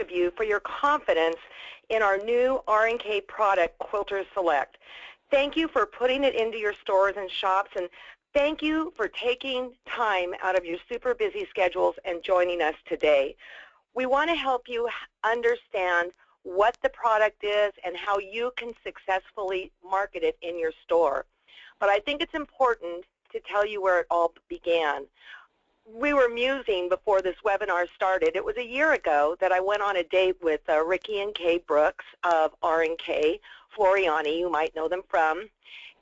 of you for your confidence in our new R&K product, Quilters Select. Thank you for putting it into your stores and shops, and thank you for taking time out of your super busy schedules and joining us today. We want to help you understand what the product is and how you can successfully market it in your store. But I think it's important to tell you where it all began. We were musing before this webinar started. It was a year ago that I went on a date with Ricky and Kay Brooks of R&K, Floriani, you might know them from.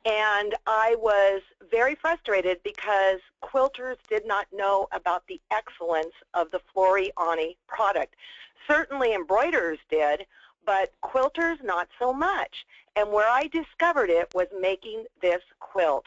And I was very frustrated because quilters did not know about the excellence of the Floriani product. Certainly embroiderers did, but quilters not so much. And where I discovered it was making this quilt.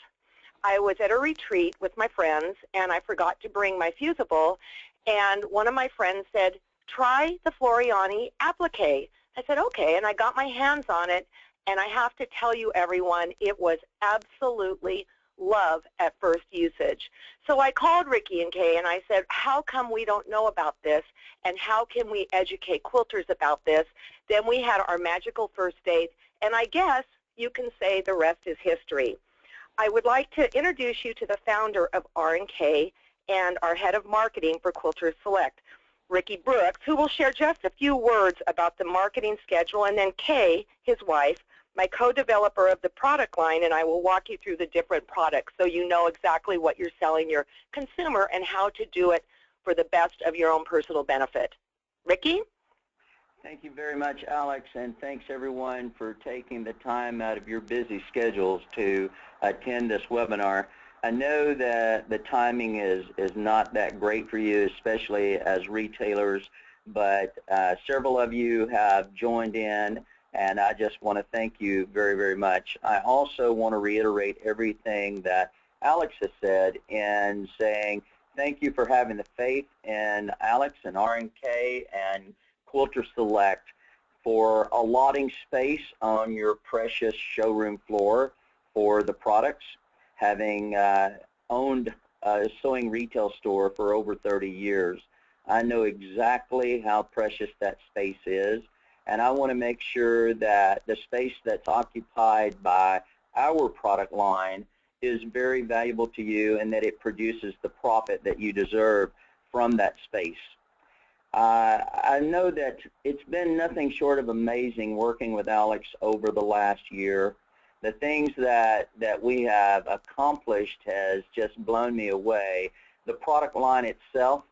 I was at a retreat with my friends, and I forgot to bring my Fusible, and one of my friends said, try the Floriani applique. I said, okay, and I got my hands on it, and I have to tell you, everyone, it was absolutely love at first usage. So I called Ricky and Kay, and I said, how come we don't know about this, and how can we educate quilters about this? Then we had our magical first date, and I guess you can say the rest is history. I would like to introduce you to the founder of R&K and our head of marketing for Quilters Select, Ricky Brooks, who will share just a few words about the marketing schedule, and then Kay, his wife, my co-developer of the product line, and I will walk you through the different products so you know exactly what you're selling your consumer and how to do it for the best of your own personal benefit. Ricky? Thank you very much, Alex, and thanks everyone for taking the time out of your busy schedules to attend this webinar. I know that the timing is not that great for you, especially as retailers, but several of you have joined in, and I just want to thank you very, very much. I also want to reiterate everything that Alex has said in saying thank you for having the faith in Alex and R&K and Quilters Select for allotting space on your precious showroom floor for the products, having owned a sewing retail store for over 30 years. I know exactly how precious that space is, and I want to make sure that the space that's occupied by our product line is very valuable to you and that it produces the profit that you deserve from that space. I know that it's been nothing short of amazing working with Alex over the last year. The things that we have accomplished has just blown me away. The product line itself,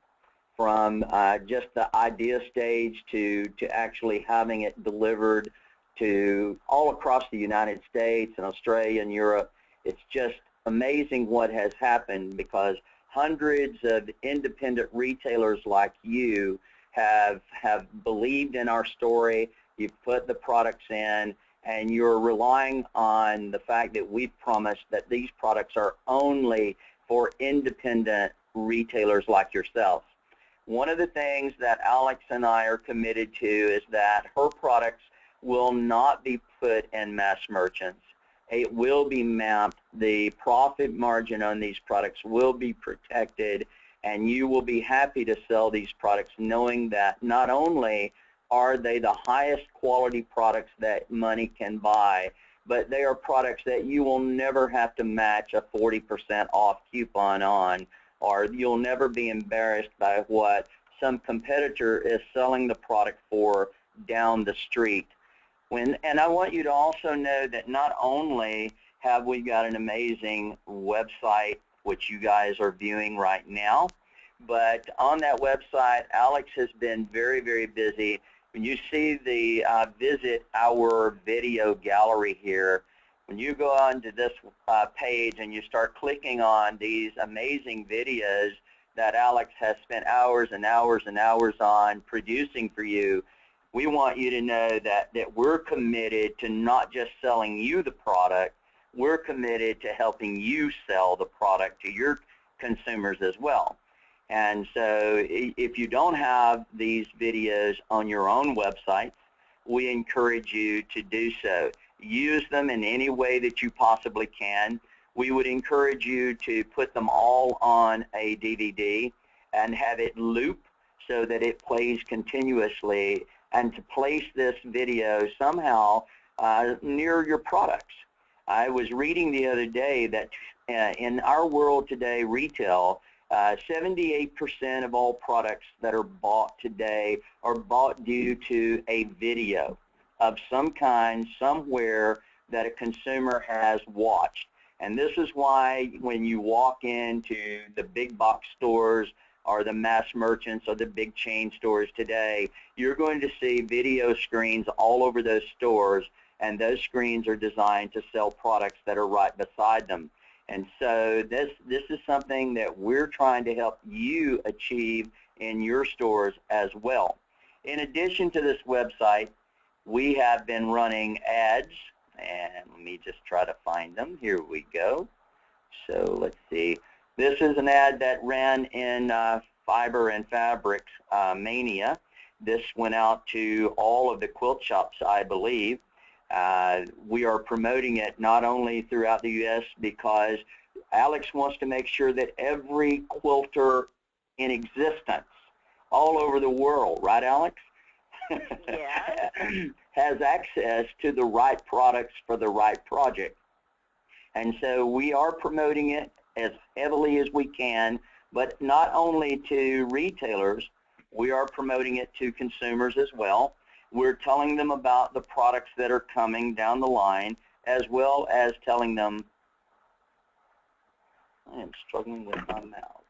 from just the idea stage to actually having it delivered to all across the United States and Australia and Europe, it's just amazing what has happened because hundreds of independent retailers like you have believed in our story. You've put the products in, and you're relying on the fact that we've promised that these products are only for independent retailers like yourselves. One of the things that Alex and I are committed to is that her products will not be put in mass merchants. It will be mapped. The profit margin on these products will be protected, and you will be happy to sell these products knowing that not only are they the highest quality products that money can buy, but they are products that you will never have to match a 40% off coupon on, or you'll never be embarrassed by what some competitor is selling the product for down the street. And I want you to also know that not only have we got an amazing website, which you guys are viewing right now, but on that website, Alex has been very, very busy. When you see the visit our video gallery here, when you go onto this page and you start clicking on these amazing videos that Alex has spent hours and hours and hours on producing for you, we want you to know that we're committed to not just selling you the product, we're committed to helping you sell the product to your consumers as well. And so if you don't have these videos on your own website, we encourage you to do so. Use them in any way that you possibly can. We would encourage you to put them all on a DVD and have it loop so that it plays continuously, and to place this video somehow near your products. I was reading the other day that in our world today, retail, 78% of all products that are bought today are bought due to a video of some kind somewhere that a consumer has watched. And this is why when you walk into the big box stores or the mass merchants or the big chain stores today, you're going to see video screens all over those stores, and those screens are designed to sell products that are right beside them. And so this is something that we're trying to help you achieve in your stores as well. In addition to this website, we have been running ads, and let me just try to find them. Here we go. So let's see. This is an ad that ran in Fiber and Fabrics Mania. This went out to all of the quilt shops, I believe. We are promoting it not only throughout the U.S. because Alex wants to make sure that every quilter in existence all over the world, right, Alex? Yeah. has access to the right products for the right project. And so we are promoting it as heavily as we can, but not only to retailers, we are promoting it to consumers as well. We're telling them about the products that are coming down the line, as well as telling them, I am struggling with my mouth.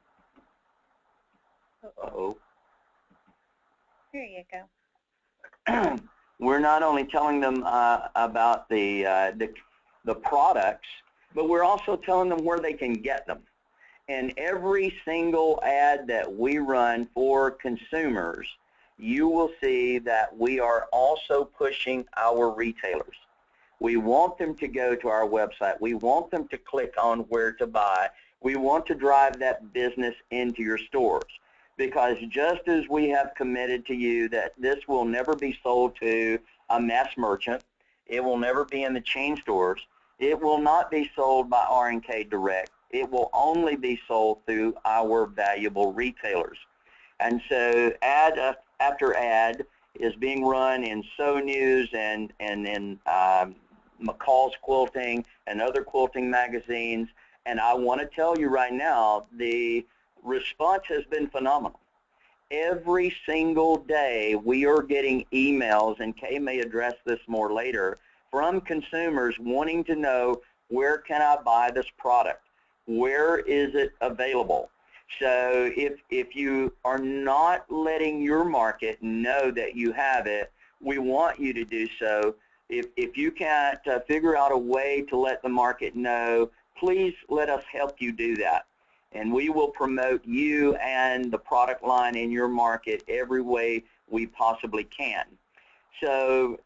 Uh-oh. There you go. We're not only telling them about the products, but we're also telling them where they can get them. And every single ad that we run for consumers, you will see that we are also pushing our retailers. We want them to go to our website. We want them to click on where to buy. We want to drive that business into your stores. Because just as we have committed to you that this will never be sold to a mass merchant, it will never be in the chain stores, it will not be sold by R&K Direct, it will only be sold through our valuable retailers. And so ad after ad is being run in So News and in McCall's Quilting and other quilting magazines. And I want to tell you right now, the response has been phenomenal. Every single day we are getting emails, and Kay may address this more later, from consumers wanting to know, where can I buy this product? Where is it available? So if you are not letting your market know that you have it, we want you to do so. If you can't figure out a way to let the market know, please let us help you do that. And we will promote you and the product line in your market every way we possibly can. So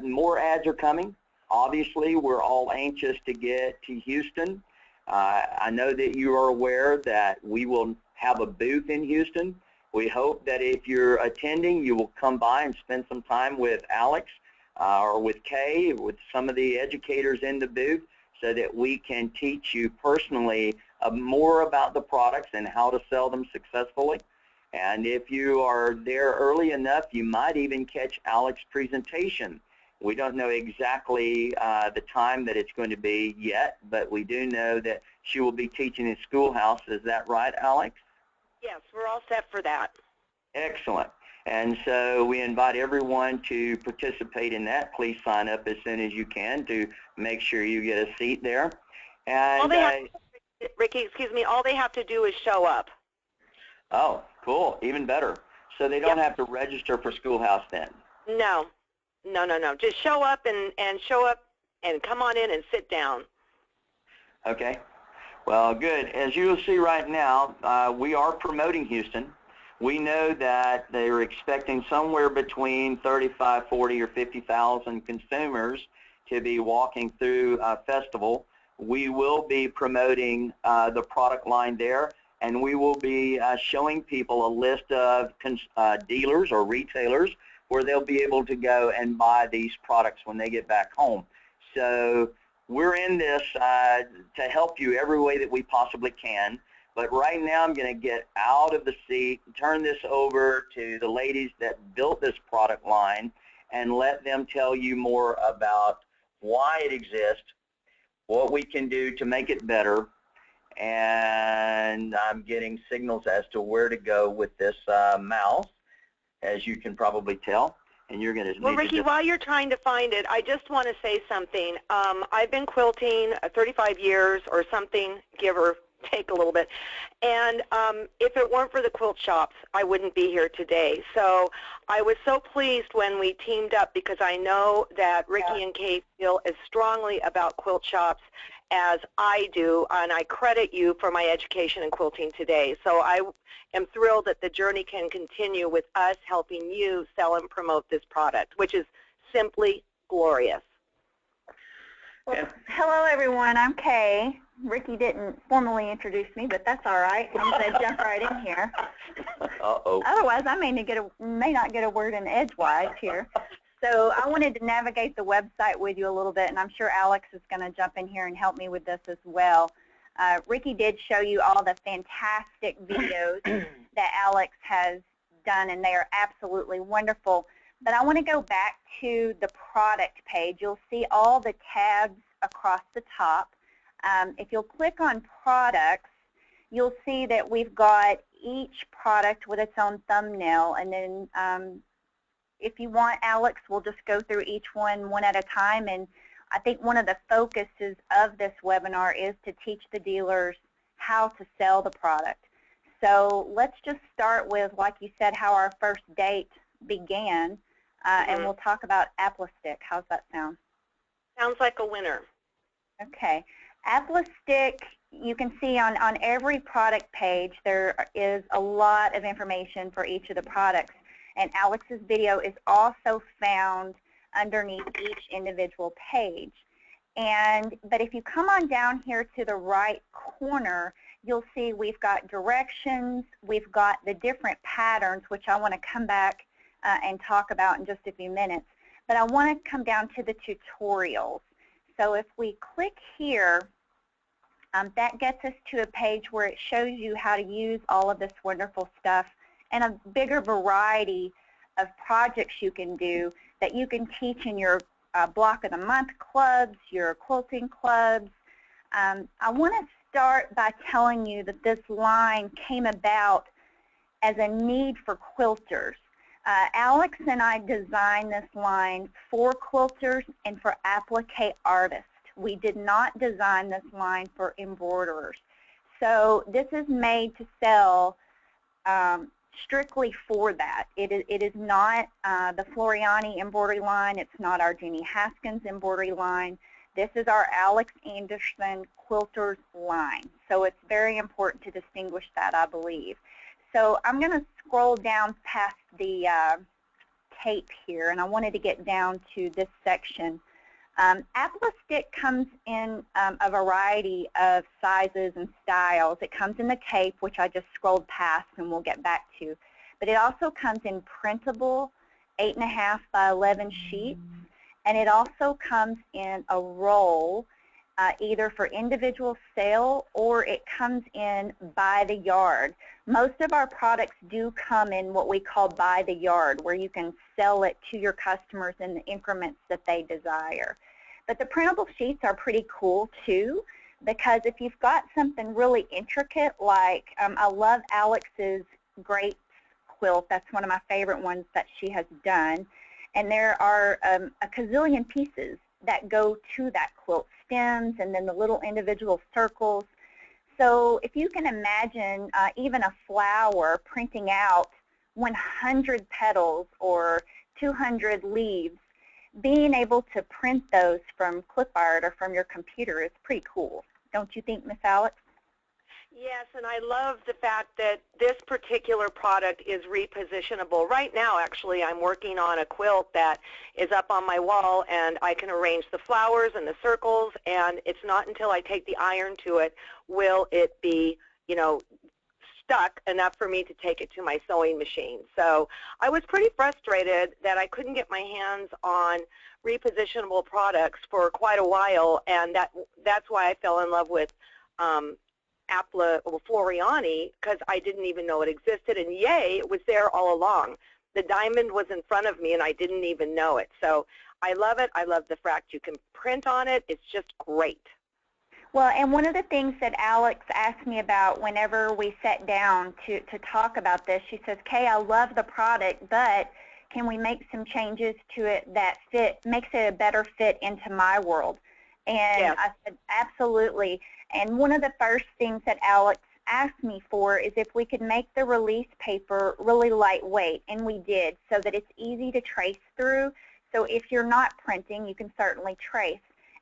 more ads are coming. Obviously, we're all anxious to get to Houston. I know that you are aware that we will have a booth in Houston. We hope that if you're attending, you will come by and spend some time with Alex or with Kay, with some of the educators in the booth, so that we can teach you personally more about the products and how to sell them successfully. And if you are there early enough, you might even catch Alex's presentation. We don't know exactly the time that it's going to be yet, but we do know that she will be teaching in Schoolhouse. Is that right, Alex? Yes, we're all set for that. Excellent. And so we invite everyone to participate in that. Please sign up as soon as you can to make sure you get a seat there. And Ricky, excuse me, all they have to do is show up. Oh, cool. Even better. So they don't have to register for Schoolhouse then? No. Just show up and come on in and sit down. Okay. Well, good. As you'll see right now, we are promoting Houston. We know that they're expecting somewhere between 35, 40, or 50,000 consumers to be walking through a festival. We will be promoting the product line there, and we will be showing people a list of dealers or retailers where they'll be able to go and buy these products when they get back home. So we're in this to help you every way that we possibly can. But right now I'm going to get out of the seat and turn this over to the ladies that built this product line and let them tell you more about why it exists, what we can do to make it better, and I'm getting signals as to where to go with this mouse, as you can probably tell. And you're going to well, Ricky, while you're trying to find it, I just want to say something. I've been quilting 35 years or something, give or take a little bit. And if it weren't for the quilt shops, I wouldn't be here today. So I was so pleased when we teamed up because I know that Ricky and Kate feel as strongly about quilt shops as I do, and I credit you for my education in quilting today. So I am thrilled that the journey can continue with us helping you sell and promote this product, which is simply glorious. Well, hello, everyone. I'm Kay. Ricky didn't formally introduce me, but that's all right. I'm going to jump right in here. Uh-oh. Otherwise, I may not get a word in edgewise here. So I wanted to navigate the website with you a little bit, and I'm sure Alex is going to jump in here and help me with this as well. Ricky did show you all the fantastic videos that Alex has done, and they are absolutely wonderful. But I want to go back to the product page. You'll see all the tabs across the top. If you'll click on products, you'll see that we've got each product with its own thumbnail. And then if you want, Alex, we'll just go through each one at a time. And I think one of the focuses of this webinar is to teach the dealers how to sell the product. So let's just start with, like you said, how our first date began. And we'll talk about Apple-Stick. How's that sound? Sounds like a winner. Okay. Apple-Stick, you can see on every product page, there is a lot of information for each of the products. And Alex's video is also found underneath each individual page. But if you come on down here to the right corner, you'll see we've got directions, we've got the different patterns, which I want to come back and talk about in just a few minutes. But I want to come down to the tutorials. So if we click here, that gets us to a page where it shows you how to use all of this wonderful stuff and a bigger variety of projects you can do that you can teach in your block of the month clubs, your quilting clubs. I want to start by telling you that this line came about as a need for quilters. Alex and I designed this line for quilters and for applique artists. We did not design this line for embroiderers. So this is made to sell strictly for that. It is not the Floriani embroidery line. It's not our Jenny Haskins embroidery line. This is our Alex Anderson Quilters line. So it's very important to distinguish that, I believe. So I'm going to scroll down past the tape here, and I wanted to get down to this section. Apple-Stick comes in a variety of sizes and styles. It comes in the tape, which I just scrolled past and we'll get back to. But it also comes in printable 8.5 by 11 sheets, and it also comes in a roll, either for individual sale or it comes in by the yard. Most of our products do come in what we call by the yard, where you can sell it to your customers in the increments that they desire. But the printable sheets are pretty cool too, because if you've got something really intricate, like I love Alex's Grapes quilt. That's one of my favorite ones that she has done. And there are a gazillion pieces that go to that quilt, stems and then the little individual circles. So if you can imagine even a flower printing out 100 petals or 200 leaves, being able to print those from clip art or from your computer is pretty cool. Don't you think, Miss Alex? Yes, and I love the fact that this particular product is repositionable. Right now, actually, I'm working on a quilt that is up on my wall, and I can arrange the flowers and the circles, and it's not until I take the iron to it will it be, you know, stuck enough for me to take it to my sewing machine. So I was pretty frustrated that I couldn't get my hands on repositionable products for quite a while, and that's why I fell in love with Apple Floriani because I didn't even know it existed, and yay, it was there all along. The diamond was in front of me, and I didn't even know it. So I love it. I love the fact you can print on it. It's just great. Well, and one of the things that Alex asked me about whenever we sat down to talk about this, she says, Kay, I love the product, but can we make some changes to it that makes it a better fit into my world? And yes. I said, absolutely. And one of the first things that Alex asked me for is if we could make the release paper really lightweight, and we did, so that it's easy to trace through. So if you're not printing, you can certainly trace.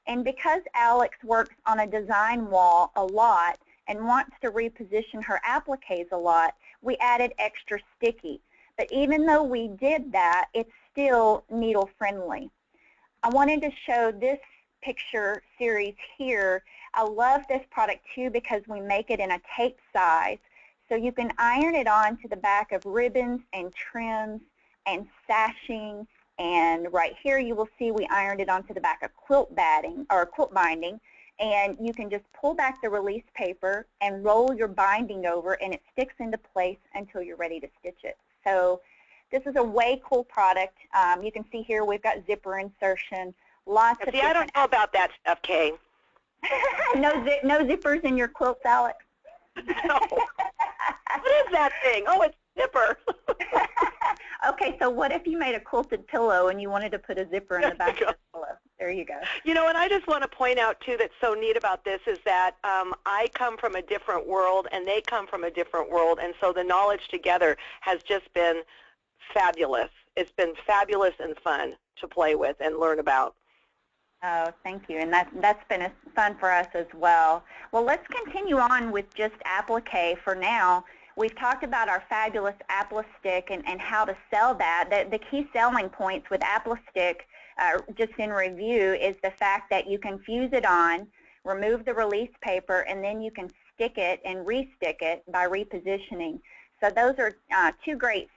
And because Alex works on a design wall a lot and wants to reposition her appliques a lot, we added extra sticky. But even though we did that, it's still needle friendly. I wanted to show this picture series here. I love this product too because we make it in a tape size. So you can iron it on to the back of ribbons and trims and sashing. And right here you will see we ironed it onto the back of quilt batting or quilt binding, and you can just pull back the release paper and roll your binding over, and it sticks into place until you're ready to stitch it. So this is a way cool product. You can see here we've got zipper insertion, lots of. See, I don't know about that stuff, Kay. No zippers in your quilts, Alex? No. What is that thing? Oh, it's a zipper. Okay, so what if you made a quilted pillow and you wanted to put a zipper in the back of the pillow? There you go. You know, and I just want to point out, too, that's so neat about this is that I come from a different world and they come from a different world, and so the knowledge together has just been fabulous. It's been fabulous and fun to play with and learn about. Oh, thank you, and that's been fun for us as well. Well, let's continue on with just applique for now. We've talked about our fabulous Apple-Stick and how to sell that. The key selling points with Apple-Stick, just in review, is the fact that you can fuse it on, remove the release paper, and then you can stick it and re-stick it by repositioning. So those are two great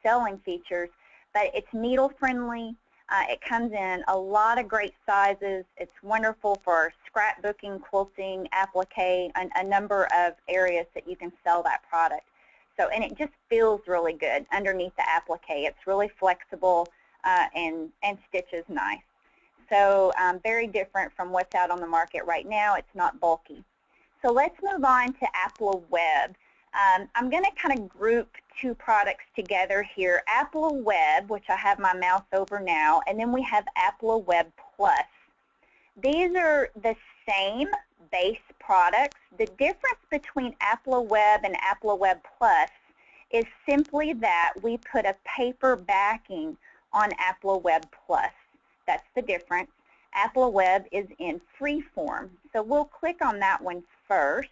selling features, but it's needle friendly. It comes in a lot of great sizes. It's wonderful for scrapbooking, quilting, applique, a number of areas that you can sell that product. So, and it just feels really good underneath the applique. It's really flexible and stitches nice. So very different from what's out on the market right now. It's not bulky. So let's move on to Apple Web. I'm going to kind of group two products together here, Apple Web, which I have my mouse over now, and then we have Apple Web Plus. These are the same base products. The difference between Apple Web and Apple Web Plus is simply that we put a paper backing on Apple Web Plus. That's the difference. Apple Web is in free form. So we'll click on that one first.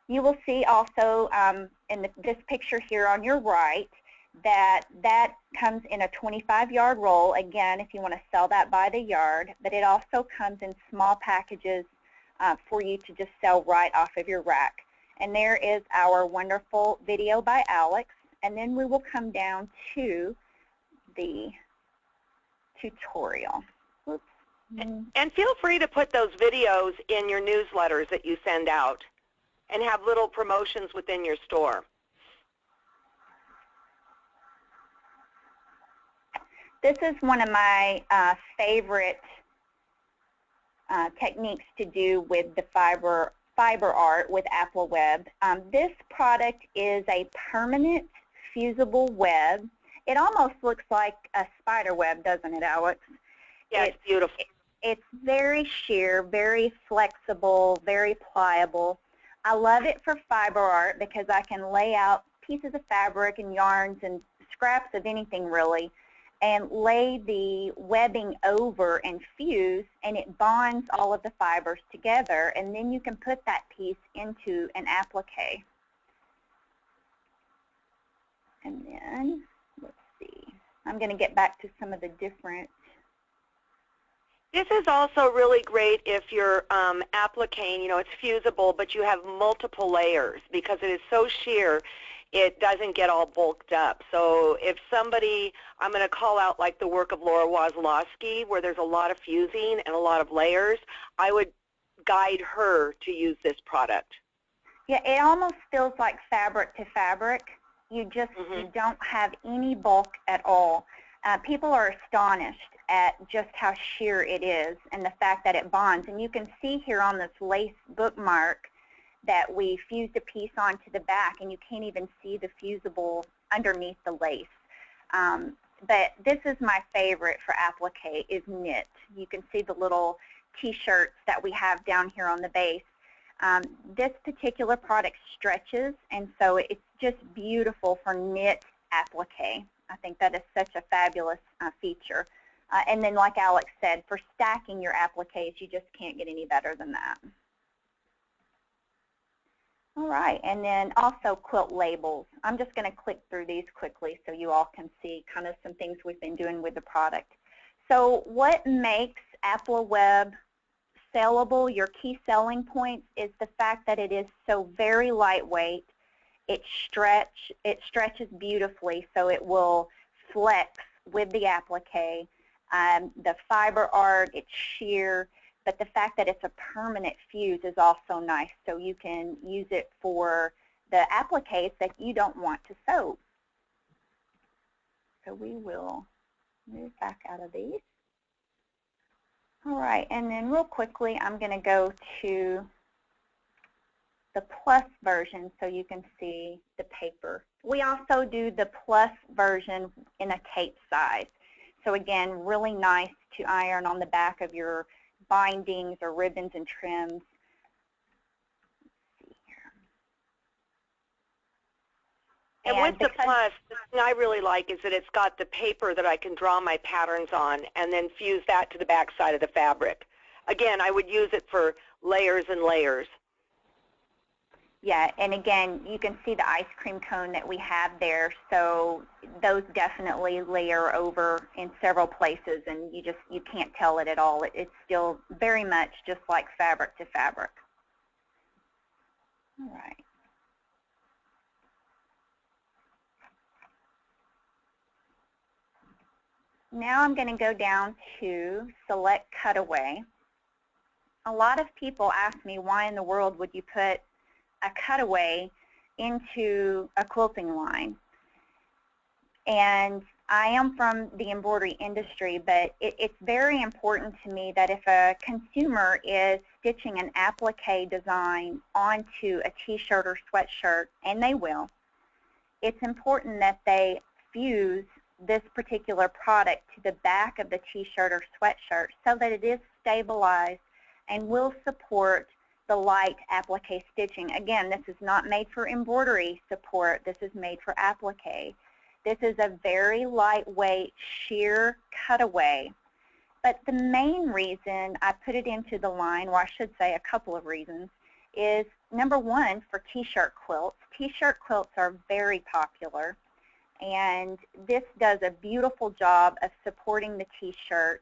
You will see also in this picture here on your right that comes in a 25-yard roll, again, if you want to sell that by the yard, but it also comes in small packages for you to just sell right off of your rack. And there is our wonderful video by Alex, and then we will come down to the tutorial. Oops. And feel free to put those videos in your newsletters that you send out and have little promotions within your store. This is one of my favorite techniques to do with the fiber art with Apple Web. This product is a permanent fusible web. It almost looks like a spider web, doesn't it, Alex? Yeah, it's beautiful. It's very sheer, very flexible, very pliable. I love it for fiber art because I can lay out pieces of fabric and yarns and scraps of anything really and lay the webbing over and fuse, and it bonds all of the fibers together, and then you can put that piece into an applique. And then, let's see, I'm going to get back to some of the different. This is also really great if you're appliquing, you know, it's fusible, but you have multiple layers because it is so sheer, it doesn't get all bulked up. So if somebody, I'm going to call out like the work of Laura Wozlowski, where there's a lot of fusing and a lot of layers, I would guide her to use this product? Yeah, it almost feels like fabric to fabric. You just you don't have any bulk at all. People are astonished at just how sheer it is and the fact that it bonds. And you can see here on this lace bookmark that we fused a piece onto the back, and you can't even see the fusible underneath the lace. But this is my favorite for applique, is knit. You can see the little T-shirts that we have down here on the base. This particular product stretches, and so it's just beautiful for knit applique. I think that is such a fabulous feature. And then, like Alex said, for stacking your appliques, you just can't get any better than that. All right, and then also quilt labels. I'm just going to click through these quickly so you all can see kind of some things we've been doing with the product. So what makes AppleWeb sellable, your key selling points, is the fact that it is so very lightweight. It stretches beautifully, so it will flex with the applique. The fiber art, it's sheer, but the fact that it's a permanent fuse is also nice, so you can use it for the appliques that you don't want to sew. So we will move back out of these. All right, and then real quickly, I'm going to go to the plus version so you can see the paper. We also do the plus version in a tape size. So again, really nice to iron on the back of your bindings or ribbons and trims. Let's see here. And with the plus, the thing I really like is that it's got the paper that I can draw my patterns on and then fuse that to the back side of the fabric. Again, I would use it for layers and layers. Yeah, and again, you can see the ice cream cone that we have there, so those definitely layer over in several places, and you can't tell it at all. It's still very much just like fabric to fabric. All right. Now I'm going to go down to Select Cutaway. A lot of people ask me, why in the world would you put a cutaway into a quilting line? And I am from the embroidery industry, but it's very important to me that if a consumer is stitching an applique design onto a t-shirt or sweatshirt, and they will, it's important that they fuse this particular product to the back of the t-shirt or sweatshirt so that it is stabilized and will support the light applique stitching. Again, this is not made for embroidery support. This is made for applique. This is a very lightweight sheer cutaway. But the main reason I put it into the line, well, I should say a couple of reasons, is number one, for t-shirt quilts. T-shirt quilts are very popular, and this does a beautiful job of supporting the t-shirt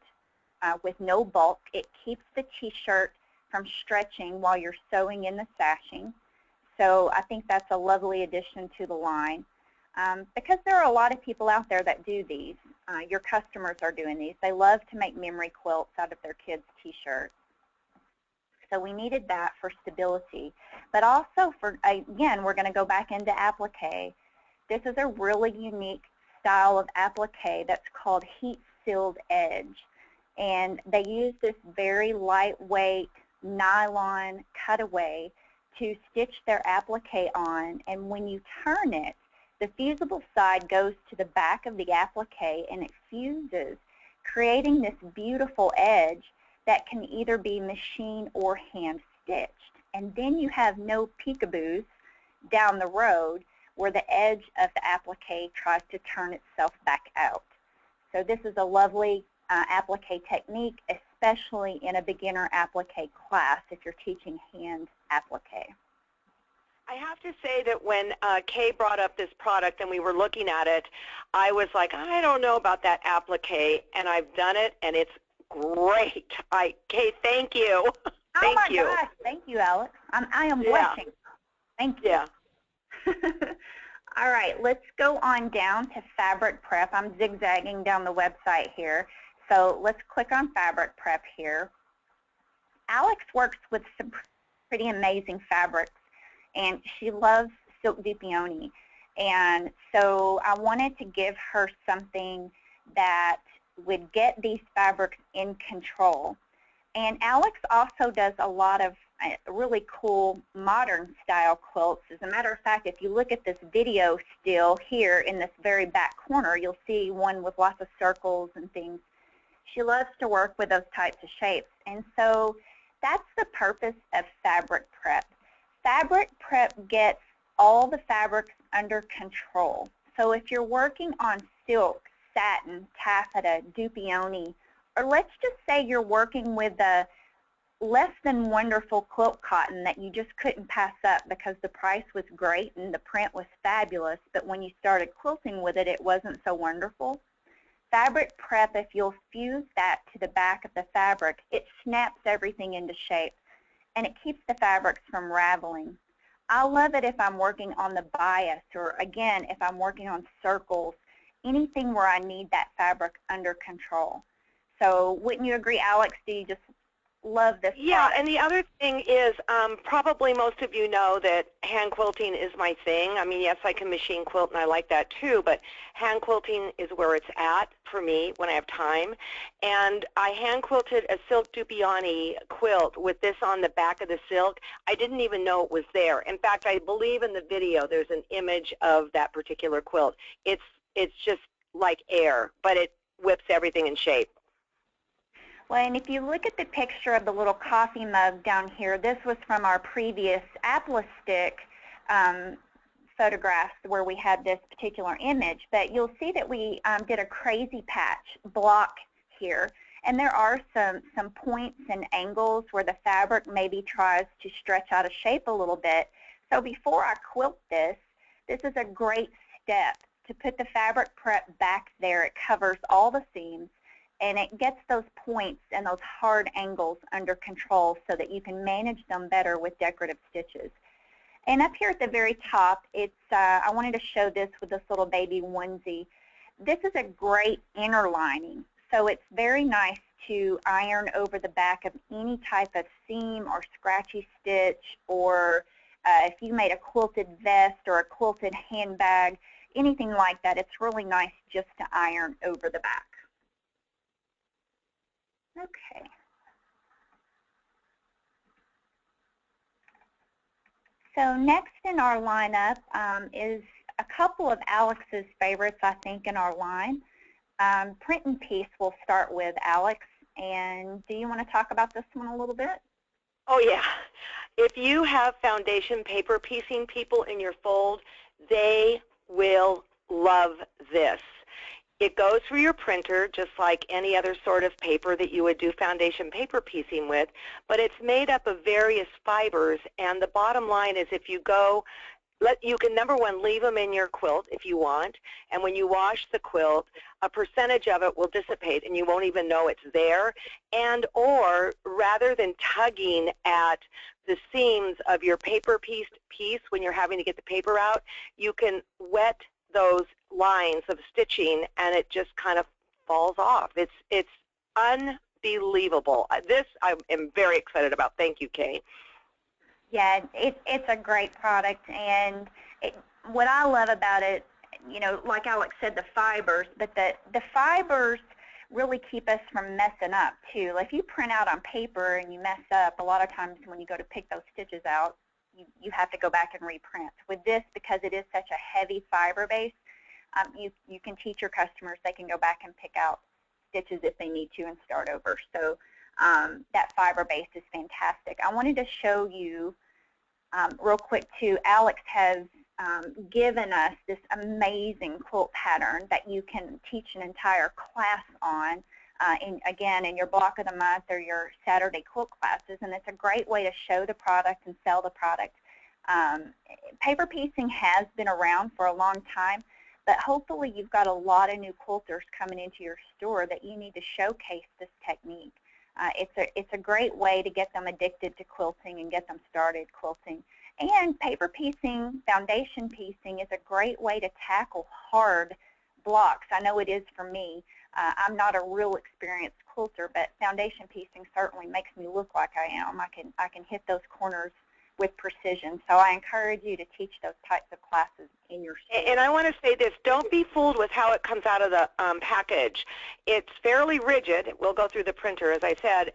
with no bulk. It keeps the t-shirt from stretching while you're sewing in the sashing. So I think that's a lovely addition to the line. Because there are a lot of people out there that do these. Your customers are doing these. They love to make memory quilts out of their kids' t-shirts. So we needed that for stability. But also for, again, we're going to go back into applique. This is a really unique style of applique that's called heat-sealed edge. And they use this very lightweight nylon cutaway to stitch their applique on, and when you turn it, the fusible side goes to the back of the applique and it fuses, creating this beautiful edge that can either be machine or hand stitched. And then you have no peekaboos down the road where the edge of the applique tries to turn itself back out. So this is a lovely applique technique, especially in a beginner applique class if you're teaching hand applique. I have to say that when Kay brought up this product and we were looking at it, I was like, I don't know about that applique, and I've done it, and it's great. Kay, thank you. Thank you. Oh my gosh, thank you, Alex. I am blushing. Thank you. Yeah. All right, let's go on down to fabric prep. I'm zigzagging down the website here. So let's click on fabric prep here. Alex works with some pretty amazing fabrics, and she loves silk dupioni. And so I wanted to give her something that would get these fabrics in control. And Alex also does a lot of really cool modern style quilts. As a matter of fact, if you look at this video still here in this very back corner, you'll see one with lots of circles and things. She loves to work with those types of shapes. And so that's the purpose of fabric prep. Fabric prep gets all the fabrics under control. So if you're working on silk, satin, taffeta, dupioni, or let's just say you're working with a less than wonderful quilt cotton that you just couldn't pass up because the price was great and the print was fabulous, but when you started quilting with it, it wasn't so wonderful. Fabric prep, if you'll fuse that to the back of the fabric, it snaps everything into shape, and it keeps the fabrics from raveling. I love it if I'm working on the bias, or again, if I'm working on circles, anything where I need that fabric under control. So wouldn't you agree, Alex? Do you just love this Yeah, product? and the other thing is probably most of you know that hand quilting is my thing. I mean, yes, I can machine quilt, and I like that too, but hand quilting is where it's at for me when I have time. And I hand quilted a silk dupioni quilt with this on the back of the silk. I didn't even know it was there. In fact, I believe in the video there's an image of that particular quilt. It's just like air, but it whips everything in shape. Well, and if you look at the picture of the little coffee mug down here, this was from our previous apple stick photographs where we had this particular image. But you'll see that we did a crazy patch block here. And there are some points and angles where the fabric maybe tries to stretch out of shape a little bit. So before I quilt this is a great step to put the fabric prep back there. It covers all the seams, and it gets those points and those hard angles under control so that you can manage them better with decorative stitches. And up here at the very top, I wanted to show this with this little baby onesie. This is a great inner lining, so it's very nice to iron over the back of any type of seam or scratchy stitch, or if you made a quilted vest or a quilted handbag, anything like that, it's really nice just to iron over the back. Okay. So next in our lineup is a couple of Alex's favorites, I think, in our line. Print and Piece we'll start with, Alex. And do you want to talk about this one a little bit? Oh, yeah. If you have foundation paper piecing people in your fold, they will love this. It goes through your printer just like any other sort of paper that you would do foundation paper piecing with, but it's made up of various fibers, and the bottom line is if you go, you can, number one, leave them in your quilt if you want, and when you wash the quilt, a percentage of it will dissipate and you won't even know it's there, and or rather than tugging at the seams of your paper piece when you're having to get the paper out, you can wet those lines of stitching and it just kind of falls off. It's unbelievable. This I am very excited about. Thank you, Kay. Yeah, it's a great product, and what I love about it, you know, like Alex said, the fibers, but the fibers really keep us from messing up too. Like if you print out on paper and you mess up, a lot of times when you go to pick those stitches out, you have to go back and reprint. With this, because it is such a heavy fiber base, you can teach your customers they can go back and pick out stitches if they need to and start over. So that fiber base is fantastic. I wanted to show you real quick too, Alex has given us this amazing quilt pattern that you can teach an entire class on, again, in your block of the month or your Saturday quilt classes, and it's a great way to show the product and sell the product. Paper piecing has been around for a long time, but hopefully you've got a lot of new quilters coming into your store that you need to showcase this technique. It's a great way to get them addicted to quilting and get them started quilting. And paper piecing, foundation piecing is a great way to tackle hard blocks. I know it is for me. I'm not a real experienced quilter, but foundation piecing certainly makes me look like I am. I can hit those corners with precision. So I encourage you to teach those types of classes in your school. And I want to say this, don't be fooled with how it comes out of the package. It's fairly rigid. We'll go through the printer, as I said,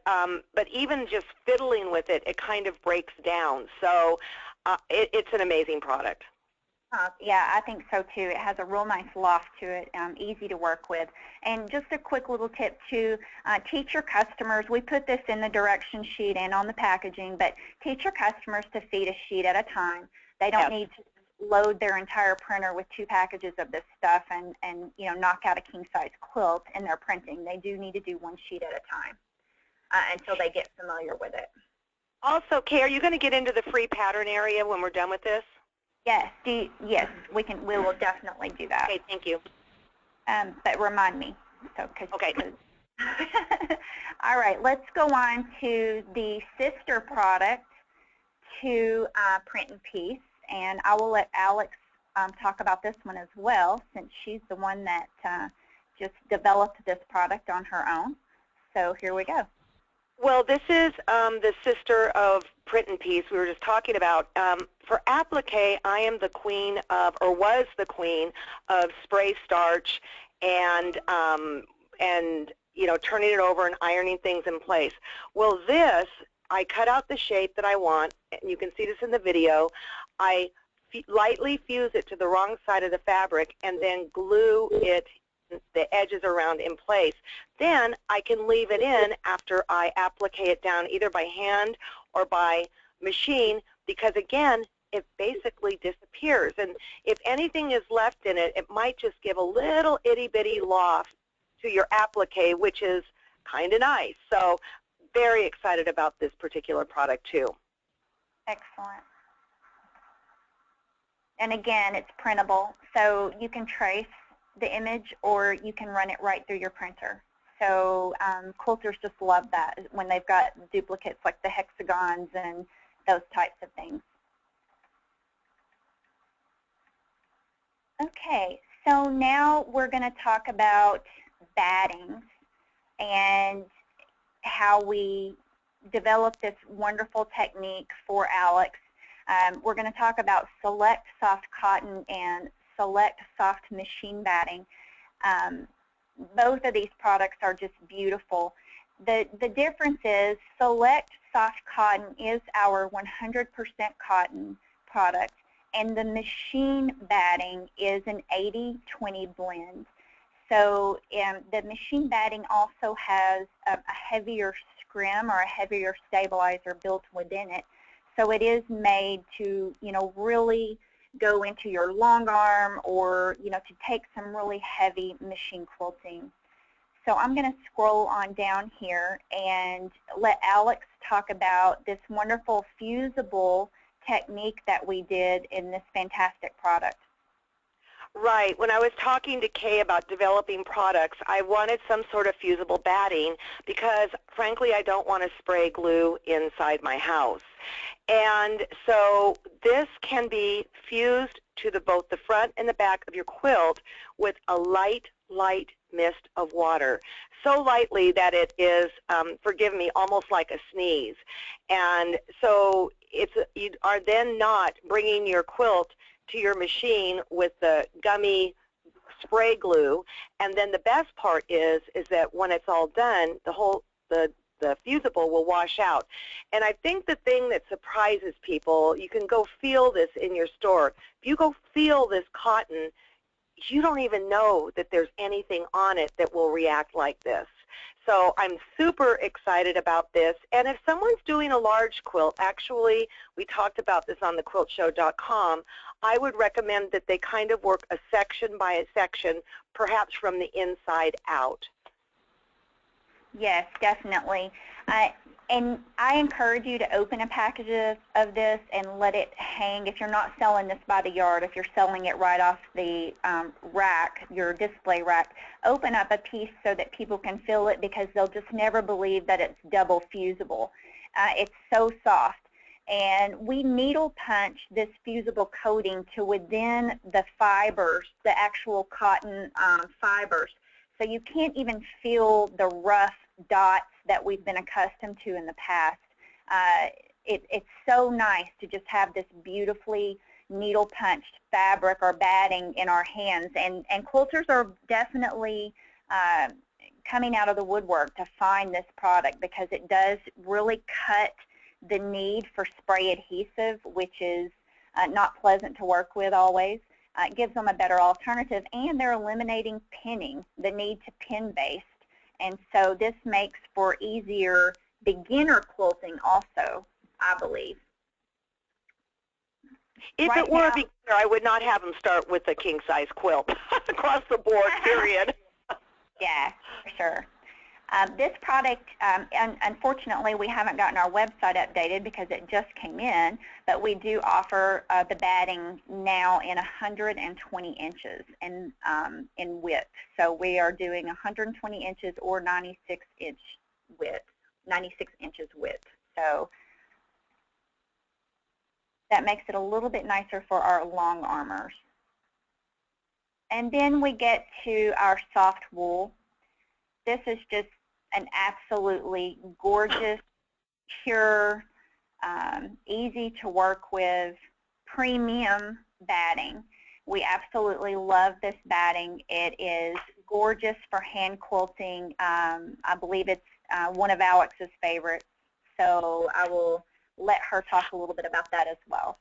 but even just fiddling with it, it kind of breaks down. So it's an amazing product. Yeah, I think so too. It has a real nice loft to it, easy to work with. And just a quick little tip too, teach your customers, we put this in the direction sheet and on the packaging, but teach your customers to feed a sheet at a time. They don't need to load their entire printer with 2 packages of this stuff and you know, knock out a king-size quilt in their printing. They do need to do 1 sheet at a time until they get familiar with it. Also, Kay, are you going to get into the free pattern area when we're done with this? Yes, yes, we will definitely do that. Okay, thank you. But remind me. So, okay. All right, let's go on to the sister product to Print and Piece, and I will let Alex talk about this one as well, since she's the one that just developed this product on her own. So here we go. Well, this is the sister of Print and Piece we were just talking about. For applique, I am the queen of, or was the queen of spray starch and you know, turning it over and ironing things in place. Well, this, I cut out the shape that I want, and you can see this in the video. I lightly fuse it to the wrong side of the fabric and then glue it, the edges around in place. Then I can leave it in after I applique it down either by hand or by machine, because again, it basically disappears. And if anything is left in it, it might just give a little itty-bitty loft to your applique, which is kind of nice. So very excited about this particular product too. Excellent. And again, it's printable, so you can trace the image or you can run it right through your printer. So quilters just love that when they've got duplicates like the hexagons and those types of things. Okay, so now we're going to talk about battings and how we developed this wonderful technique for Alex. We're going to talk about Select Soft Cotton and Select Soft Machine Batting. Both of these products are just beautiful. The difference is Select Soft Cotton is our 100% cotton product, and the machine batting is an 80-20 blend. So the machine batting also has a heavier scrim or a heavier stabilizer built within it. So it is made to, you know, really go into your long arm or, you know, to take some really heavy machine quilting. So I'm going to scroll on down here and let Alex talk about this wonderful fusible technique that we did in this fantastic product. Right. When I was talking to Kay about developing products, I wanted some sort of fusible batting because, frankly, I don't want to spray glue inside my house. And so this can be fused to both the front and the back of your quilt with a light mist of water. So lightly that it is, forgive me, almost like a sneeze. And so you are then not bringing your quilt to your machine with the gummy spray glue. And then the best part is that when it's all done, the fusible will wash out. And I think the thing that surprises people, you can go feel this in your store. If you go feel this cotton, you don't even know that there's anything on it that will react like this. So I'm super excited about this. And if someone's doing a large quilt, actually, we talked about this on thequiltshow.com, I would recommend that they kind of work a section by a section, perhaps from the inside out. Yes, definitely. And I encourage you to open a package of this and let it hang. If you're not selling this by the yard, if you're selling it right off the rack, your display rack, open up a piece so that people can feel it, because they'll just never believe that it's double fusible. It's so soft. And we needle punch this fusible coating to within the fibers, the actual cotton fibers. So you can't even feel the rough dots that we've been accustomed to in the past. It's so nice to just have this beautifully needle-punched fabric or batting in our hands. And quilters are definitely coming out of the woodwork to find this product because it does really cut the need for spray adhesive, which is not pleasant to work with always. It gives them a better alternative, and they're eliminating pinning, the need to pin based. And so this makes for easier beginner quilting also, I believe. If it were a beginner, I would not have them start with a king-size quilt across the board, period. Yeah, for sure. This product, unfortunately, we haven't gotten our website updated because it just came in, but we do offer the batting now in 120 inches in width. So we are doing 120 inches or 96 inches width. So that makes it a little bit nicer for our long armors. And then we get to our soft wool. This is just an absolutely gorgeous, pure, easy to work with, premium batting. We absolutely love this batting. It is gorgeous for hand quilting. I believe it's one of Alex's favorites, so I will let her talk a little bit about that as well.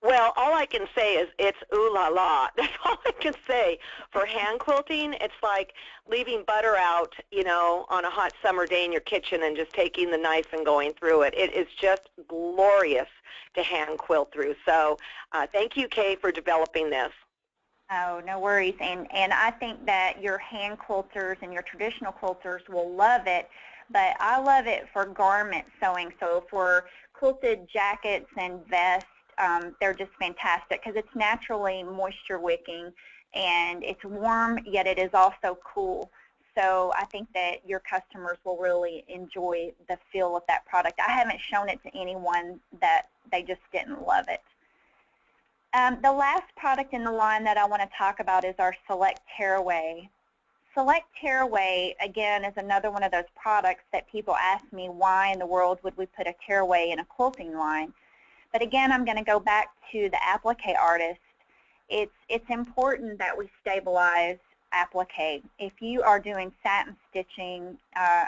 Well, all I can say is it's ooh la la. That's all I can say. For hand quilting, it's like leaving butter out, you know, on a hot summer day in your kitchen and just taking the knife and going through it. It is just glorious to hand quilt through. So thank you, Kay, for developing this. Oh, no worries. And I think that your hand quilters and your traditional quilters will love it, but I love it for garment sewing. So for quilted jackets and vests, they're just fantastic because it's naturally moisture wicking and it's warm, yet it is also cool. So I think that your customers will really enjoy the feel of that product. I haven't shown it to anyone that they just didn't love it. The last product in the line that I want to talk about is our Select Tearaway. Select Tearaway, again, is another one of those products that people ask me, why in the world would we put a tearaway in a quilting line? But again, I'm going to go back to the applique artist. It's important that we stabilize applique. If you are doing satin stitching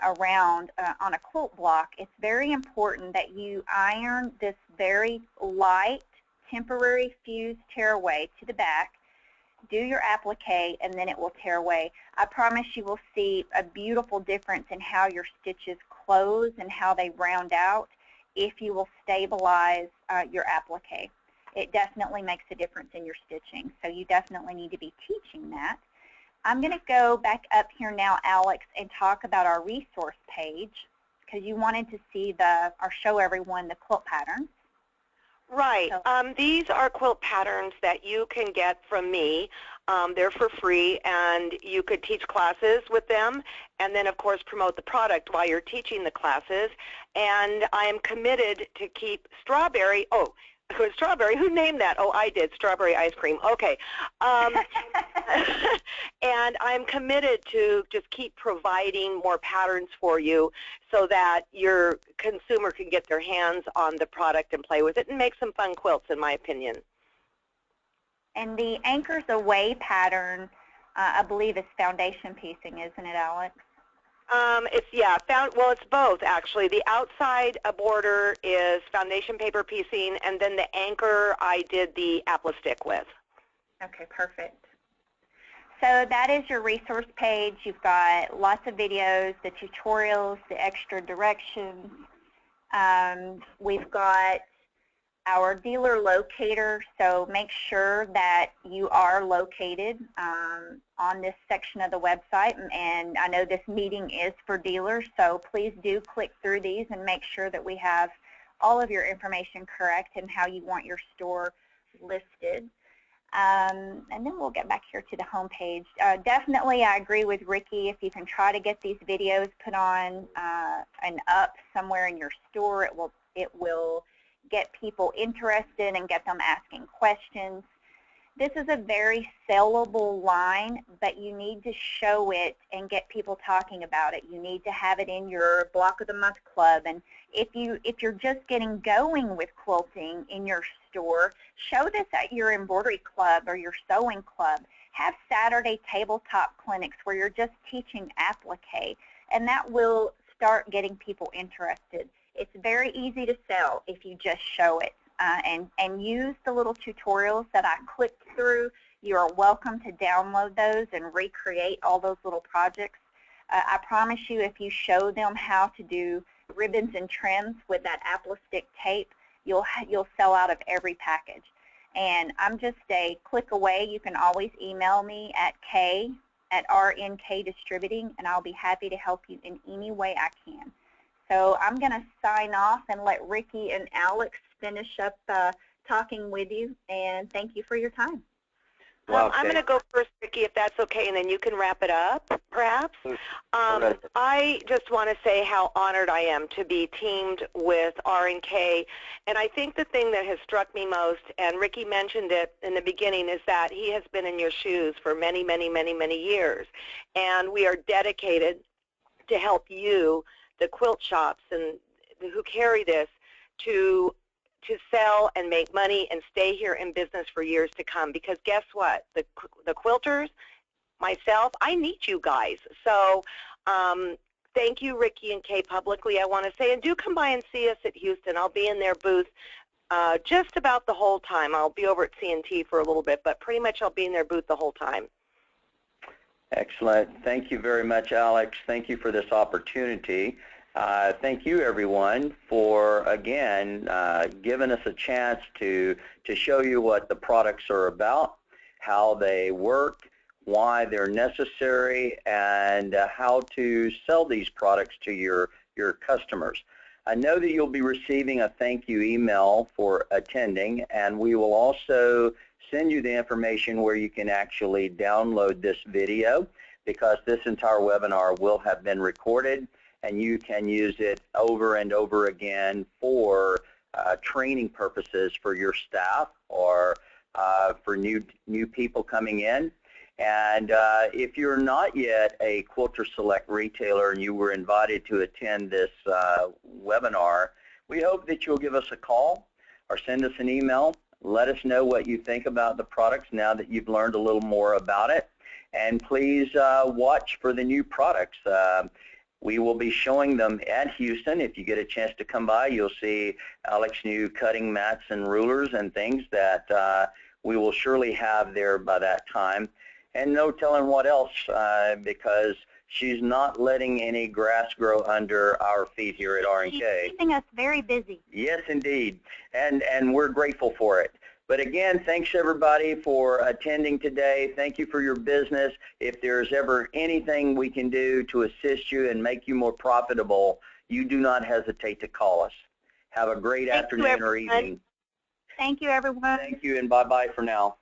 around on a quilt block, it's very important that you iron this very light, temporary fused tearaway to the back, do your applique, and then it will tear away. I promise you will see a beautiful difference in how your stitches close and how they round out if you will stabilize your applique. It definitely makes a difference in your stitching, so you definitely need to be teaching that. I'm going to go back up here now, Alex, and talk about our resource page because you wanted to see or show everyone the quilt patterns. Right. These are quilt patterns that you can get from me. They're for free, and you could teach classes with them and then, of course, promote the product while you're teaching the classes. And I am committed to keep strawberry. Oh, strawberry. Who named that? Oh, I did. Strawberry ice cream. Okay. And I'm committed to just keep providing more patterns for you so that your consumer can get their hands on the product and play with it and make some fun quilts, in my opinion. And the Anchors Away pattern, I believe, is foundation piecing, isn't it, Alex? It's both actually. The outside border is foundation paper piecing, and then the anchor I did the apple stick with. Okay, perfect. So that is your resource page. You've got lots of videos, the tutorials, the extra directions. We've got our dealer locator, so make sure that you are located on this section of the website, and I know this meeting is for dealers, so please do click through these and make sure that we have all of your information correct and how you want your store listed. And then we'll get back here to the home page. Definitely, I agree with Ricky. If you can try to get these videos put on and up somewhere in your store, it will get people interested and get them asking questions. This is a very sellable line, but you need to show it and get people talking about it. You need to have it in your Block of the Month club. And if you're just getting going with quilting in your store, show this at your embroidery club or your sewing club. Have Saturday tabletop clinics where you're just teaching applique, and that will start getting people interested. It's very easy to sell if you just show it. And use the little tutorials that I clicked through. You are welcome to download those and recreate all those little projects. I promise you, if you show them how to do ribbons and trims with that apple-stick tape, you'll sell out of every package. And I'm just a click away. You can always email me at k@RNK Distributing, and I'll be happy to help you in any way I can. So I'm going to sign off and let Ricky and Alex finish up talking with you, and thank you for your time. I'm going to go first, Ricky, if that's okay, and then you can wrap it up, perhaps. I just want to say how honored I am to be teamed with R&K, and I think the thing that has struck me most, and Ricky mentioned it in the beginning, is that he has been in your shoes for many, many, many, many years, and we are dedicated to help you, the quilt shops and who carry this, to sell and make money and stay here in business for years to come. Because guess what? The quilters, myself, I need you guys. So thank you, Ricky and Kay, publicly, I want to say. And do come by and see us at Houston. I'll be in their booth just about the whole time. I'll be over at C&T for a little bit, but pretty much I'll be in their booth the whole time. Excellent. Thank you very much, Alex. Thank you for this opportunity. Thank you, everyone, for, again, giving us a chance to show you what the products are about, how they work, why they're necessary, and how to sell these products to your customers. I know that you'll be receiving a thank you email for attending, and we will also send you the information where you can actually download this video, because this entire webinar will have been recorded, and you can use it over and over again for training purposes for your staff or for new people coming in. And if you're not yet a Quilter Select retailer and you were invited to attend this webinar, we hope that you'll give us a call or send us an email. Let us know what you think about the products now that you've learned a little more about it. And please watch for the new products. We will be showing them at Houston. If you get a chance to come by, you'll see Alex's new cutting mats and rulers and things that we will surely have there by that time. And no telling what else, because she's not letting any grass grow under our feet here at R&K. She's keeping us very busy. Yes, indeed, and we're grateful for it. But again, thanks everybody for attending today. Thank you for your business. If there's ever anything we can do to assist you and make you more profitable, you do not hesitate to call us. Have a great afternoon or evening. Thank you, everyone. Thank you, and bye-bye for now.